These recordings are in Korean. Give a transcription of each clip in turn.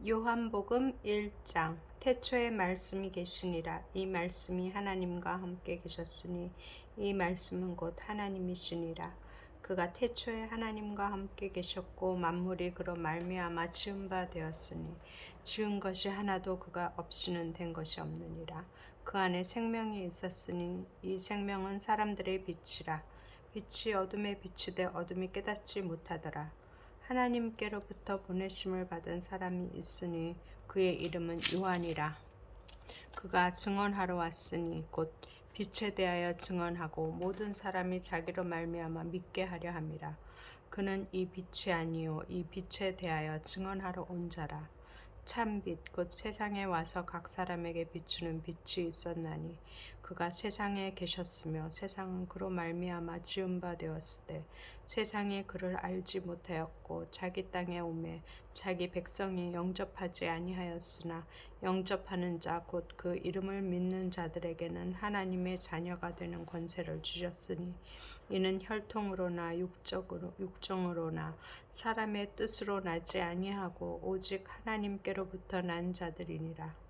요한복음 1장. 태초에 말씀이 계시니라. 이 말씀이 하나님과 함께 계셨으니 이 말씀은 곧 하나님이시니라. 그가 태초에 하나님과 함께 계셨고 만물이 그로 말미암아 지은 바 되었으니 지은 것이 하나도 그가 없이는 된 것이 없느니라. 그 안에 생명이 있었으니 이 생명은 사람들의 빛이라. 빛이 어둠에 비추되 어둠이 깨닫지 못하더라. 하나님께로부터 보내심을 받은 사람이 있으니 그의 이름은 요한이라. 그가 증언하러 왔으니 곧 빛에 대하여 증언하고 모든 사람이 자기로 말미암아 믿게 하려 함이라. 그는 이 빛이 아니요 이 빛에 대하여 증언하러 온 자라. 참빛 곧 세상에 와서 각 사람에게 비추는 빛이 있었나니 그가 세상에 계셨으며 세상은 그로 말미암아 지은 바 되었으되 세상이 그를 알지 못하였고 자기 땅에 오매 자기 백성이 영접하지 아니하였으나 영접하는 자 곧 그 이름을 믿는 자들에게는 하나님의 자녀가 되는 권세를 주셨으니 이는 혈통으로나 육정으로나 사람의 뜻으로 나지 아니하고 오직 하나님께로부터 난 자들이니라.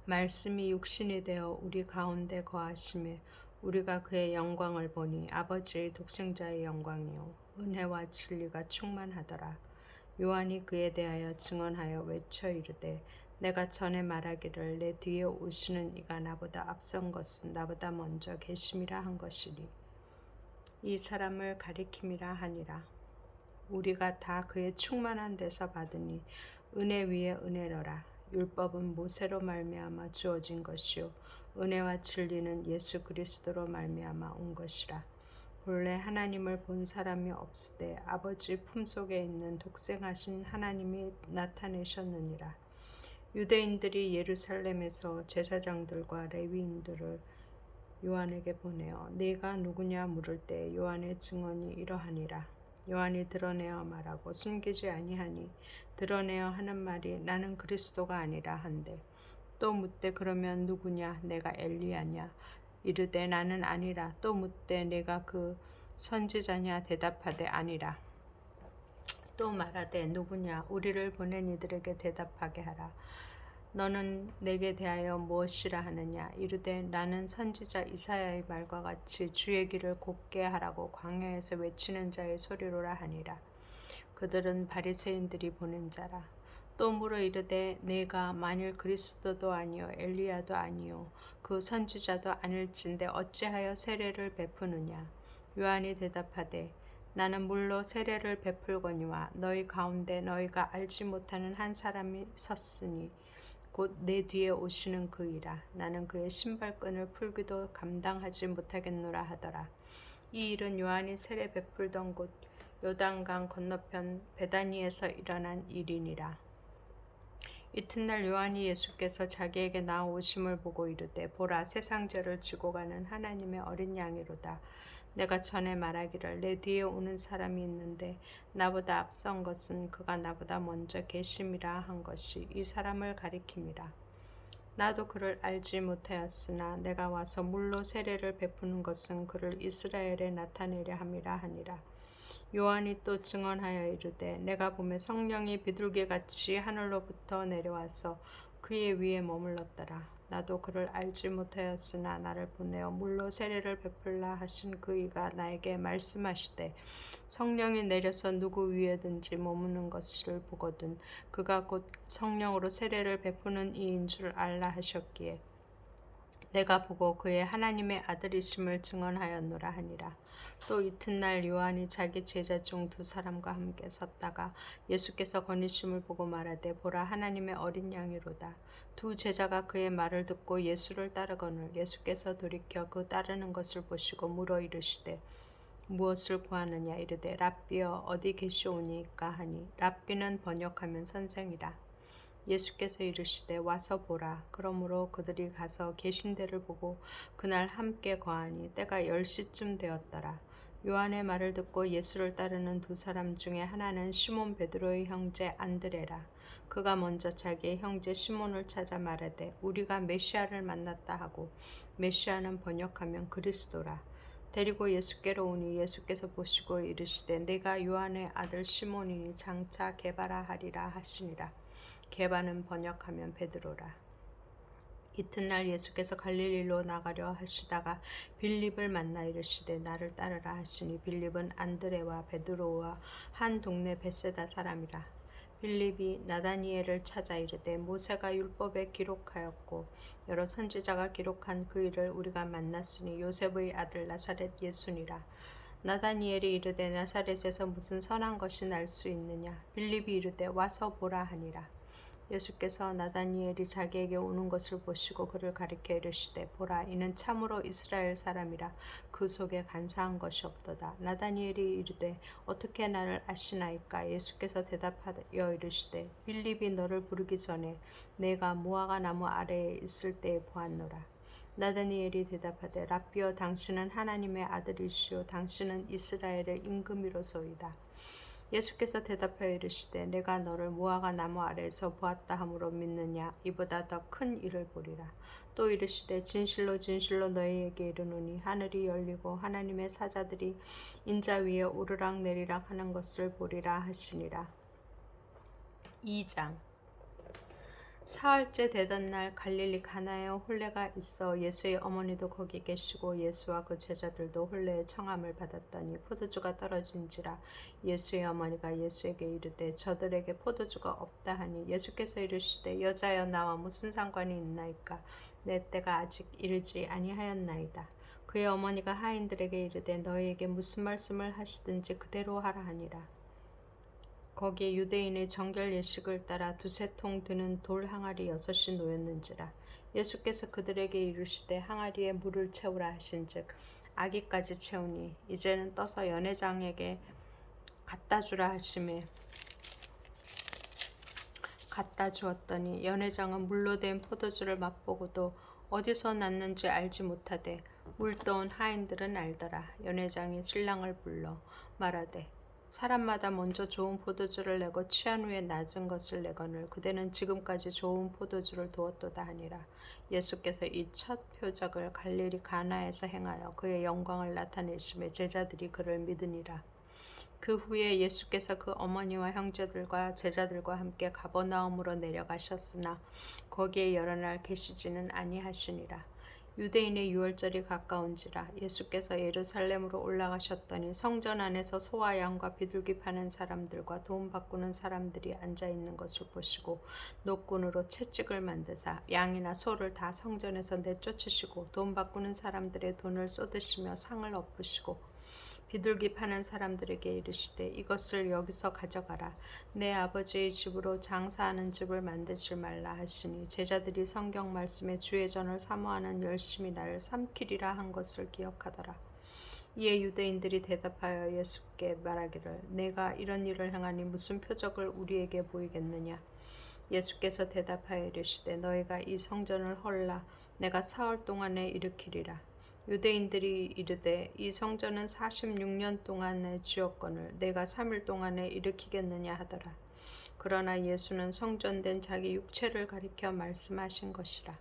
말씀이 육신이 되어 우리 가운데 거하심에 우리가 그의 영광을 보니 아버지의 독생자의 영광이요 은혜와 진리가 충만하더라. 요한이 그에 대하여 증언하여 외쳐 이르되 내가 전에 말하기를 내 뒤에 오시는 이가 나보다 앞선 것은 나보다 먼저 계심이라 한 것이니 이 사람을 가리킴이라 하니라. 우리가 다 그의 충만한 데서 받으니 은혜 위에 은혜로라. 율법은 모세로 말미암아 주어진 것이요 은혜와 진리는 예수 그리스도로 말미암아 온 것이라. 본래 하나님을 본 사람이 없으되 아버지 품속에 있는 독생하신 하나님이 나타내셨느니라. 유대인들이 예루살렘에서 제사장들과 레위인들을 요한에게 보내어 네가 누구냐 물을 때 요한의 증언이 이러하니라. 요한이 드러내어 말하고 숨기지 아니하니 드러내어 하는 말이 나는 그리스도가 아니라 한데 또 묻되 그러면 누구냐 내가 엘리야냐 이르되 나는 아니라 또 묻되 내가 그 선지자냐 대답하되 아니라 또 말하되 누구냐 우리를 보낸 이들에게 대답하게 하라. 너는 내게 대하여 무엇이라 하느냐 이르되 나는 선지자 이사야의 말과 같이 주의 길을 곧게 하라고 광야에서 외치는 자의 소리로라 하니라. 그들은 바리새인들이 보낸 자라. 또 물어 이르되 내가 만일 그리스도도 아니요 엘리야도 아니요 그 선지자도 아닐진데 어찌하여 세례를 베푸느냐. 요한이 대답하되 나는 물로 세례를 베풀거니와 너희 가운데 너희가 알지 못하는 한 사람이 섰으니 곧 내 뒤에 오시는 그이라. 나는 그의 신발끈을 풀기도 감당하지 못하겠노라 하더라. 이 일은 요한이 세례 베풀던 곳 요단강 건너편 베다니에서 일어난 일이니라. 이튿날 요한이 예수께서 자기에게 나오심을 보고 이르되 보라 세상 죄를 지고 가는 하나님의 어린 양이로다. 내가 전에 말하기를 내 뒤에 오는 사람이 있는데 나보다 앞선 것은 그가 나보다 먼저 계심이라 한 것이 이 사람을 가리킴이라. 나도 그를 알지 못하였으나 내가 와서 물로 세례를 베푸는 것은 그를 이스라엘에 나타내려 함이라 하니라. 요한이 또 증언하여 이르되 내가 보매 성령이 비둘기같이 하늘로부터 내려와서 그의 위에 머물렀더라. 나도 그를 알지 못하였으나 나를 보내어 물로 세례를 베풀라 하신 그이가 나에게 말씀하시되 성령이 내려서 누구 위에든지 머무는 것을 보거든 그가 곧 성령으로 세례를 베푸는 이인 줄 알라 하셨기에 내가 보고 그의 하나님의 아들이심을 증언하였노라 하니라. 또 이튿날 요한이 자기 제자 중 두 사람과 함께 섰다가 예수께서 거니심을 보고 말하되 보라 하나님의 어린 양이로다. 두 제자가 그의 말을 듣고 예수를 따르거늘 예수께서 돌이켜 그 따르는 것을 보시고 물어 이르시되 무엇을 구하느냐 이르되 랍비여 어디 계시오니까 하니 랍비는 번역하면 선생이라. 예수께서 이르시되 와서 보라. 그러므로 그들이 가서 계신 데를 보고 그날 함께 거하니 때가 10시쯤 되었더라. 요한의 말을 듣고 예수를 따르는 두 사람 중에 하나는 시몬 베드로의 형제 안드레라. 그가 먼저 자기의 형제 시몬을 찾아 말하되 우리가 메시아를 만났다 하고 메시아는 번역하면 그리스도라. 데리고 예수께로 오니 예수께서 보시고 이르시되 내가 요한의 아들 시몬이니 장차 게바라 하리라 하시니라. 게바는 번역하면 베드로라. 이튿날 예수께서 갈릴리로 나가려 하시다가 빌립을 만나 이르시되 나를 따르라 하시니 빌립은 안드레와 베드로와 한 동네 벳세다 사람이라. 빌립이 나다니엘을 찾아 이르되 모세가 율법에 기록하였고 여러 선지자가 기록한 그 일을 우리가 만났으니 요셉의 아들 나사렛 예수니라. 나다니엘이 이르되 나사렛에서 무슨 선한 것이 날 수 있느냐. 빌립이 이르되 와서 보라 하니라. 예수께서 나다니엘이 자기에게 오는 것을 보시고 그를 가리켜 이르시되 보라 이는 참으로 이스라엘 사람이라 그 속에 간사한 것이 없도다. 나다니엘이 이르되 어떻게 나를 아시나이까. 예수께서 대답하여 이르시되 빌립이 너를 부르기 전에 내가 무화과 나무 아래에 있을 때에 보았노라. 나다니엘이 대답하되 라삐여 당신은 하나님의 아들이시오 당신은 이스라엘의 임금이로소이다. 예수께서 대답하여 이르시되 내가 너를 무화과 나무 아래에서 보았다 함으로 믿느냐. 이보다 더 큰 일을 보리라. 또 이르시되 진실로 진실로 너희에게 이르노니 하늘이 열리고 하나님의 사자들이 인자 위에 오르락 내리락 하는 것을 보리라 하시니라. 2장. 사흘째 되던 날 갈릴리 가나에 혼례가 있어 예수의 어머니도 거기 계시고 예수와 그 제자들도 혼례의 청함을 받았더니 포도주가 떨어진지라. 예수의 어머니가 예수에게 이르되 저들에게 포도주가 없다 하니 예수께서 이르시되 여자여 나와 무슨 상관이 있나이까. 내 때가 아직 이르지 아니하였나이다. 그의 어머니가 하인들에게 이르되 너희에게 무슨 말씀을 하시든지 그대로 하라 하니라. 거기에 유대인의 정결 예식을 따라 두세 통 드는 돌 항아리 6이 놓였는지라. 예수께서 그들에게 이르시되 항아리에 물을 채우라 하신즉 아기까지 채우니 이제는 떠서 연회장에게 갖다 주라 하시매 갖다 주었더니 연회장은 물로 된 포도주를 맛보고도 어디서 났는지 알지 못하되 물 떠온 하인들은 알더라. 연회장이 신랑을 불러 말하되 사람마다 먼저 좋은 포도주를 내고 취한 후에 낮은 것을 내거늘 그대는 지금까지 좋은 포도주를 두었도다 하니라. 예수께서 이 첫 표적을 갈릴리 가나에서 행하여 그의 영광을 나타내심에 제자들이 그를 믿으니라. 그 후에 예수께서 그 어머니와 형제들과 제자들과 함께 가버나움으로 내려가셨으나 거기에 여러 날 계시지는 아니하시니라. 유대인의 유월절이 가까운지라. 예수께서 예루살렘으로 올라가셨더니 성전 안에서 소와 양과 비둘기 파는 사람들과 돈 바꾸는 사람들이 앉아 있는 것을 보시고 노끈으로 채찍을 만드사 양이나 소를 다 성전에서 내쫓으시고 돈 바꾸는 사람들의 돈을 쏟으시며 상을 엎으시고 비둘기 파는 사람들에게 이르시되 이것을 여기서 가져가라. 내 아버지의 집으로 장사하는 집을 만들지 말라 하시니 제자들이 성경 말씀에 주의 전을 사모하는 열심히 나를 삼키리라 한 것을 기억하더라. 이에 유대인들이 대답하여 예수께 말하기를 내가 이런 일을 행하니 무슨 표적을 우리에게 보이겠느냐. 예수께서 대답하여 이르시되 너희가 이 성전을 헐라 내가 사흘 동안에 일으키리라. 유대인들이 이르되 이 성전은 46년 동안에 지었거늘 내가 3일 동안에 일으키겠느냐 하더라. 그러나 예수는 성전된 자기 육체를 가리켜 말씀하신 것이라.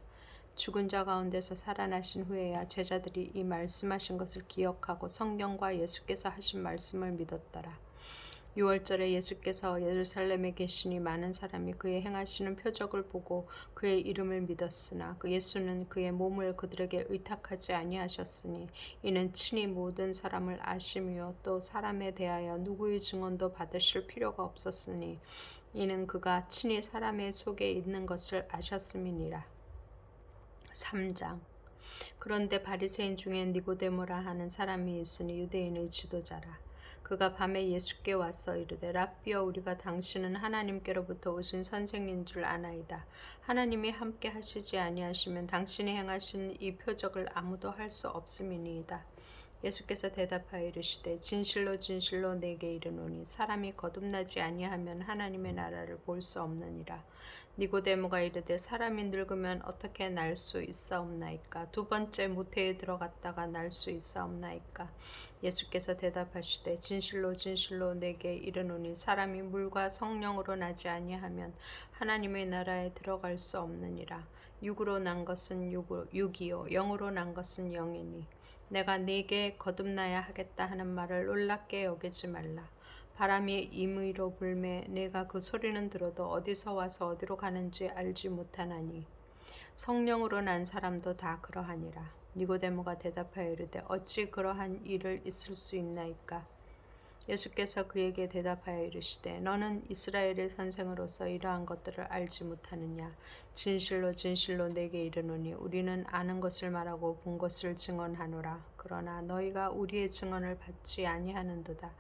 죽은 자 가운데서 살아나신 후에야 제자들이 이 말씀하신 것을 기억하고 성경과 예수께서 하신 말씀을 믿었더라. 6월절에 예수께서 예루살렘에 계시니 많은 사람이 그의 행하시는 표적을 보고 그의 이름을 믿었으나 그 예수는 그의 몸을 그들에게 의탁하지 아니하셨으니 이는 친히 모든 사람을 아심이요 또 사람에 대하여 누구의 증언도 받으실 필요가 없었으니 이는 그가 친히 사람의 속에 있는 것을 아셨음이니라. 3장. 그런데 바리새인 중에 니고데모라 하는 사람이 있으니 유대인의 지도자라. 그가 밤에 예수께 와서 이르되 라삐여 우리가 당신은 하나님께로부터 오신 선생인 줄 아나이다. 하나님이 함께 하시지 아니하시면 당신이 행하신 이 표적을 아무도 할 수 없음이니이다. 예수께서 대답하여 이르시되 진실로 진실로 내게 이르노니 사람이 거듭나지 아니하면 하나님의 나라를 볼 수 없느니라. 니고데모가 이르되 사람이 늙으면 어떻게 날 수 있사옵나이까. 두 번째 모태에 들어갔다가 날 수 있사옵나이까. 예수께서 대답하시되 진실로 진실로 내게 이르노니 사람이 물과 성령으로 나지 아니하면 하나님의 나라에 들어갈 수 없느니라. 육으로 난 것은 육이요 영으로 난 것은 영이니 내가 네게 거듭나야 하겠다 하는 말을 놀랍게 여기지 말라. 바람이 임의로 불매 내가 그 소리는 들어도 어디서 와서 어디로 가는지 알지 못하나니 성령으로 난 사람도 다 그러하니라. 니고데모가 대답하여 이르되 어찌 그러한 일을 있을 수 있나이까. 예수께서 그에게 대답하여 이르시되 너는 이스라엘의 선생으로서 이러한 것들을 알지 못하느냐. 진실로 진실로 내게 이르노니 우리는 아는 것을 말하고 본 것을 증언하노라. 그러나 너희가 우리의 증언을 받지 아니하는도다.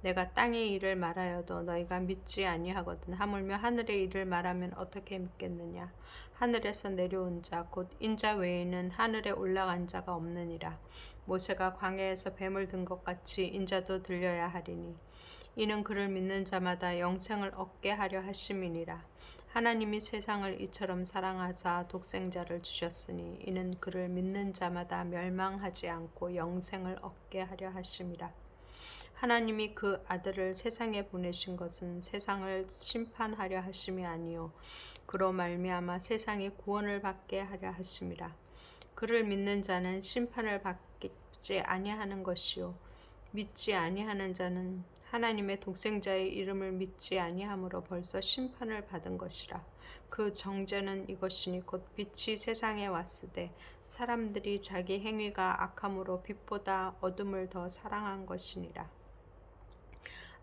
내가 땅의 일을 말하여도 너희가 믿지 아니하거든. 하물며 하늘의 일을 말하면 어떻게 믿겠느냐. 하늘에서 내려온 자 곧 인자 외에는 하늘에 올라간 자가 없느니라. 모세가 광야에서 뱀을 든 것 같이 인자도 들려야 하리니 이는 그를 믿는 자마다 영생을 얻게 하려 하심이니라. 하나님이 세상을 이처럼 사랑하사 독생자를 주셨으니 이는 그를 믿는 자마다 멸망하지 않고 영생을 얻게 하려 하심이라. 하나님이 그 아들을 세상에 보내신 것은 세상을 심판하려 하심이 아니요 그로 말미암아 세상이 구원을 받게 하려 하심이라. 그를 믿는 자는 심판을 받지 아니하는 것이요 믿지 아니하는 자는 하나님의 독생자의 이름을 믿지 아니함으로 벌써 심판을 받은 것이라. 그 정죄는 이것이니 곧 빛이 세상에 왔으되 사람들이 자기 행위가 악함으로 빛보다 어둠을 더 사랑한 것이니라.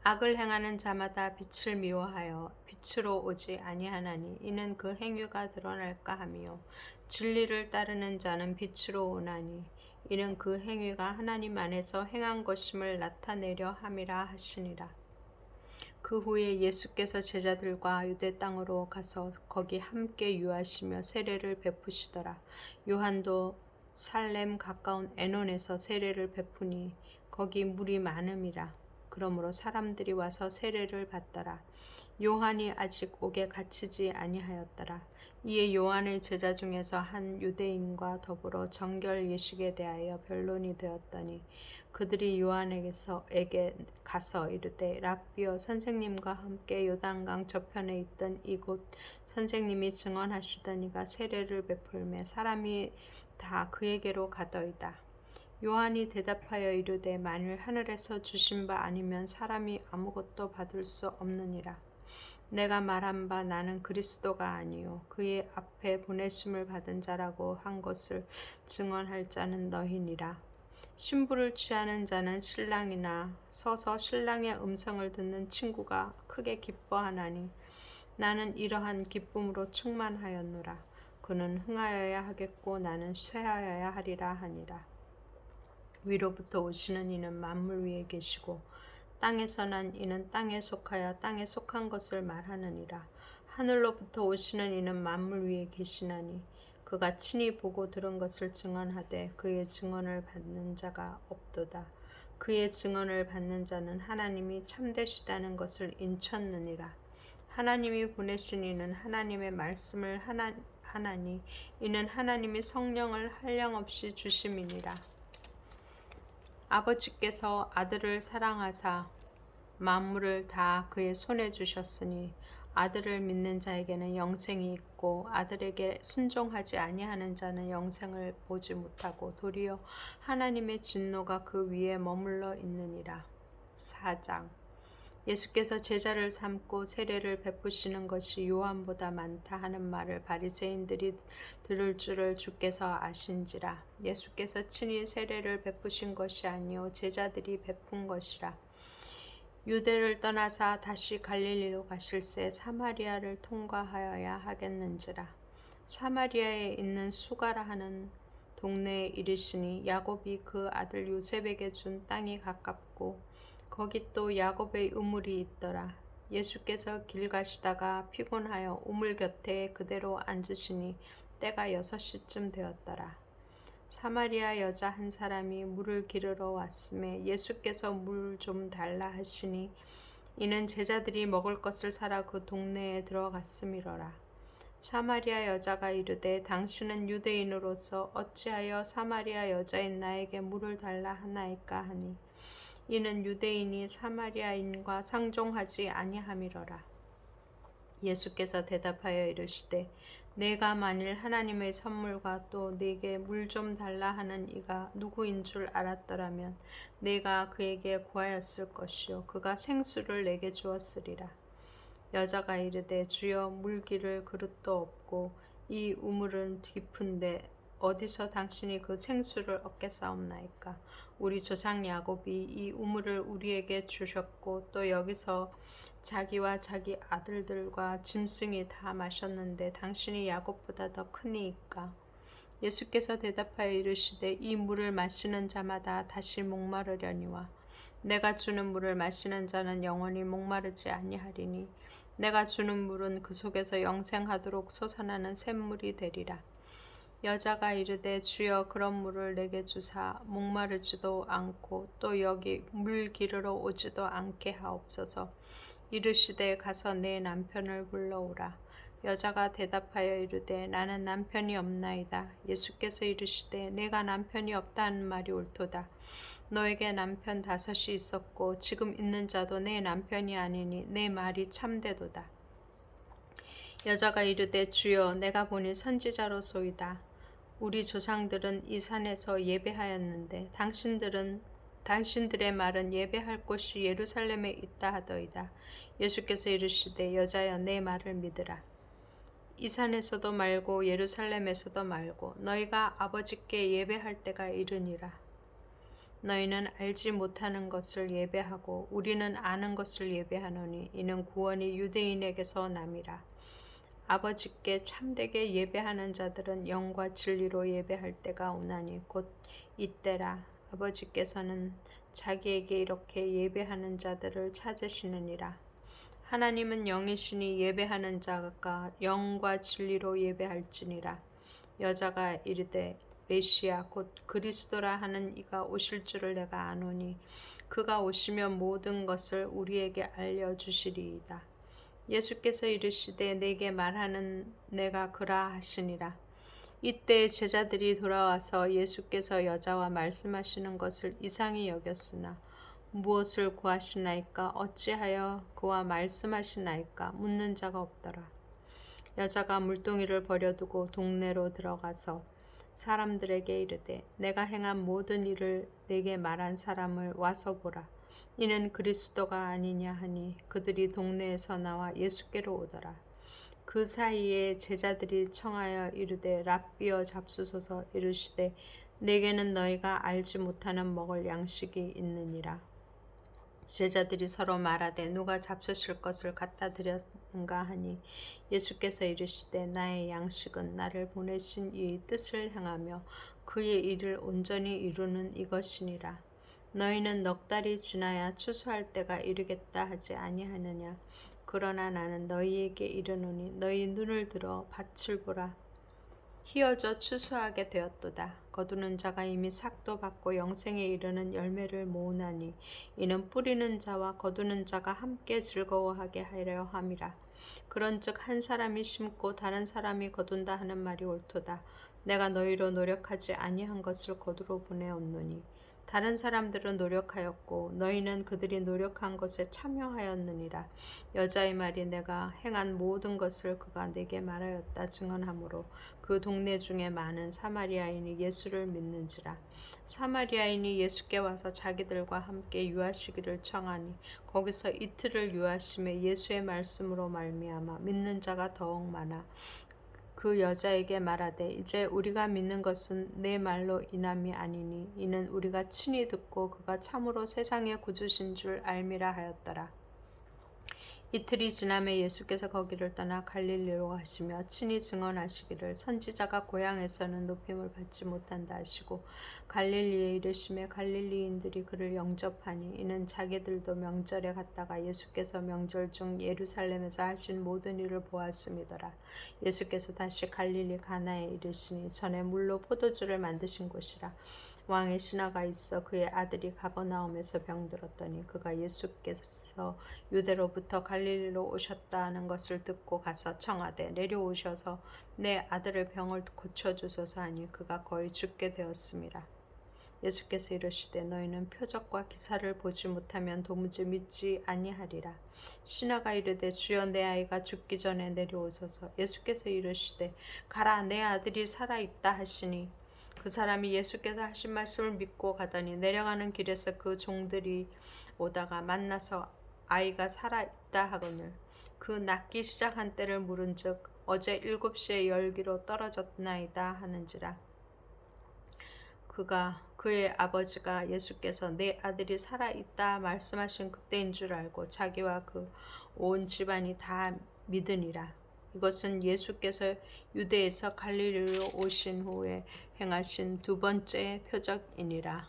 악을 행하는 자마다 빛을 미워하여 빛으로 오지 아니하나니 이는 그 행위가 드러날까 하며 진리를 따르는 자는 빛으로 오나니 이는 그 행위가 하나님 안에서 행한 것임을 나타내려 함이라 하시니라. 그 후에 예수께서 제자들과 유대 땅으로 가서 거기 함께 유하시며 세례를 베푸시더라. 요한도 살렘 가까운 에논에서 세례를 베푸니 거기 물이 많음이라. 그러므로 사람들이 와서 세례를 받더라. 요한이 아직 옥에 갇히지 아니하였더라. 이에 요한의 제자 중에서 한 유대인과 더불어 정결 예식에 대하여 변론이 되었더니 그들이 요한에게 가서 이르되 랍비여 선생님과 함께 요단강 저편에 있던 이곳 선생님이 증언하시던 이가 세례를 베풀매 사람이 다 그에게로 가더이다. 요한이 대답하여 이르되 만일 하늘에서 주신 바 아니면 사람이 아무것도 받을 수 없느니라. 내가 말한 바 나는 그리스도가 아니요 그의 앞에 보내심을 받은 자라고 한 것을 증언할 자는 너희니라. 신부를 취하는 자는 신랑이나 서서 신랑의 음성을 듣는 친구가 크게 기뻐하나니 나는 이러한 기쁨으로 충만하였노라. 그는 흥하여야 하겠고 나는 쇠하여야 하리라 하니라. 위로부터 오시는 이는 만물 위에 계시고 땅에서 난 이는 땅에 속하여 땅에 속한 것을 말하느니라. 하늘로부터 오시는 이는 만물 위에 계시나니 그가 친히 보고 들은 것을 증언하되 그의 증언을 받는 자가 없도다. 그의 증언을 받는 자는 하나님이 참되시다는 것을 인쳤느니라. 하나님이 보내신 이는 하나님의 말씀을 하나니 이는 하나님이 성령을 한량없이 주심이니라. 아버지께서 아들을 사랑하사 만물을 다 그의 손에 주셨으니 아들을 믿는 자에게는 영생이 있고 아들에게 순종하지 아니하는 자는 영생을 보지 못하고 도리어 하나님의 진노가 그 위에 머물러 있느니라. 4장 예수께서 제자를 삼고 세례를 베푸시는 것이 요한보다 많다 하는 말을 바리새인들이 들을 줄을 주께서 아신지라. 예수께서 친히 세례를 베푸신 것이 아니요 제자들이 베푼 것이라. 유대를 떠나사 다시 갈릴리로 가실새 사마리아를 통과하여야 하겠는지라. 사마리아에 있는 수가라 하는 동네에 이르시니 야곱이 그 아들 요셉에게 준 땅이 가깝고 거기 또 야곱의 우물이 있더라. 예수께서 길 가시다가 피곤하여 우물 곁에 그대로 앉으시니 때가 6시쯤 되었더라. 사마리아 여자 한 사람이 물을 기르러 왔음에 예수께서 물 좀 달라 하시니 이는 제자들이 먹을 것을 사러 그 동네에 들어갔음이로라. 사마리아 여자가 이르되 당신은 유대인으로서 어찌하여 사마리아 여자인 나에게 물을 달라 하나이까 하니 이는 유대인이 사마리아인과 상종하지 아니함이로라. 예수께서 대답하여 이르시되 내가 만일 하나님의 선물과 또 내게 물 좀 달라 하는 이가 누구인 줄 알았더라면 내가 그에게 구하였을 것이요 그가 생수를 내게 주었으리라. 여자가 이르되 주여 물기를 그릇도 없고 이 우물은 깊은데 어디서 당신이 그 생수를 얻겠사옵나이까. 우리 조상 야곱이 이 우물을 우리에게 주셨고 또 여기서 자기와 자기 아들들과 짐승이 다 마셨는데 당신이 야곱보다 더 크니이까. 예수께서 대답하여 이르시되 이 물을 마시는 자마다 다시 목마르려니와 내가 주는 물을 마시는 자는 영원히 목마르지 아니하리니 내가 주는 물은 그 속에서 영생하도록 솟아나는 샘물이 되리라. 여자가 이르되 주여 그런 물을 내게 주사 목마르지도 않고 또 여기 물 기르러 오지도 않게 하옵소서. 이르시되 가서 내 남편을 불러오라. 여자가 대답하여 이르되 나는 남편이 없나이다. 예수께서 이르시되 내가 남편이 없다는 말이 옳도다. 너에게 남편 5이 있었고 지금 있는 자도 내 남편이 아니니 내 말이 참되도다. 여자가 이르되 주여 내가 보니 선지자로소이다. 우리 조상들은 이 산에서 예배하였는데 당신들의 말은 예배할 곳이 예루살렘에 있다 하더이다. 예수께서 이르시되 여자여 내 말을 믿으라. 이 산에서도 말고 예루살렘에서도 말고 너희가 아버지께 예배할 때가 이르니라. 너희는 알지 못하는 것을 예배하고 우리는 아는 것을 예배하노니 이는 구원이 유대인에게서 남이라. 아버지께 참되게 예배하는 자들은 영과 진리로 예배할 때가 오나니 곧 이때라. 아버지께서는 자기에게 이렇게 예배하는 자들을 찾으시느니라. 하나님은 영이시니 예배하는 자가 영과 진리로 예배할지니라. 여자가 이르되 메시아 곧 그리스도라 하는 이가 오실 줄을 내가 아노니 그가 오시면 모든 것을 우리에게 알려주시리이다. 예수께서 이르시되 내게 말하는 내가 그라 하시니라. 이때 제자들이 돌아와서 예수께서 여자와 말씀하시는 것을 이상히 여겼으나 무엇을 구하시나이까 어찌하여 그와 말씀하시나이까 묻는 자가 없더라. 여자가 물동이를 버려두고 동네로 들어가서 사람들에게 이르되 내가 행한 모든 일을 내게 말한 사람을 와서 보라. 이는 그리스도가 아니냐 하니 그들이 동네에서 나와 예수께로 오더라. 그 사이에 제자들이 청하여 이르되 랍비여 잡수소서. 이르시되 내게는 너희가 알지 못하는 먹을 양식이 있느니라. 제자들이 서로 말하되 누가 잡수실 것을 갖다 드렸는가 하니 예수께서 이르시되 나의 양식은 나를 보내신 이의 뜻을 행하며 그의 일을 온전히 이루는 이것이니라. 너희는 넉 달이 지나야 추수할 때가 이르겠다 하지 아니하느냐. 그러나 나는 너희에게 이르노니 너희 눈을 들어 밭을 보라. 희어져 추수하게 되었도다. 거두는 자가 이미 삭도 받고 영생에 이르는 열매를 모으나니 이는 뿌리는 자와 거두는 자가 함께 즐거워하게 하려 함이라. 그런즉 한 사람이 심고 다른 사람이 거둔다 하는 말이 옳도다. 내가 너희로 노력하지 아니한 것을 거두러 보내었노니 다른 사람들은 노력하였고 너희는 그들이 노력한 것에 참여하였느니라. 여자의 말이 내가 행한 모든 것을 그가 내게 말하였다 증언하므로 그 동네 중에 많은 사마리아인이 예수를 믿는지라. 사마리아인이 예수께 와서 자기들과 함께 유하시기를 청하니 거기서 이틀을 유하심에 예수의 말씀으로 말미암아 믿는 자가 더욱 많아 그 여자에게 말하되 이제 우리가 믿는 것은 내 말로 인함이 아니니 이는 우리가 친히 듣고 그가 참으로 세상의 구주신 줄 알미라 하였더라. 이틀이 지남에 예수께서 거기를 떠나 갈릴리로 가시며 친히 증언하시기를 선지자가 고향에서는 높임을 받지 못한다 하시고 갈릴리에 이르심에 갈릴리인들이 그를 영접하니 이는 자기들도 명절에 갔다가 예수께서 명절 중 예루살렘에서 하신 모든 일을 보았음이더라. 예수께서 다시 갈릴리 가나에 이르시니 전에 물로 포도주를 만드신 곳이라. 왕의 신하가 있어 그의 아들이 가버나움에서 병들었더니 그가 예수께서 유대로부터 갈릴리로 오셨다 하는 것을 듣고 가서 청하되 내려오셔서 내 아들의 병을 고쳐주소서 하니 그가 거의 죽게 되었음이라. 예수께서 이르시되 너희는 표적과 기사를 보지 못하면 도무지 믿지 아니하리라. 신하가 이르되 주여 내 아이가 죽기 전에 내려오소서. 예수께서 이르시되 가라 내 아들이 살아있다 하시니 그 사람이 예수께서 하신 말씀을 믿고 가더니 내려가는 길에서 그 종들이 오다가 만나서 아이가 살아있다 하거늘 그 낫기 시작한 때를 물은즉 어제 7시에 열기로 떨어졌나이다 하는지라. 그의 아버지가 예수께서 내 아들이 살아있다 말씀하신 그때인 줄 알고 자기와 그 온 집안이 다 믿으니라. 이것은 예수께서 유대에서 갈릴리로 오신 후에 행하신 두 번째 표적이니라.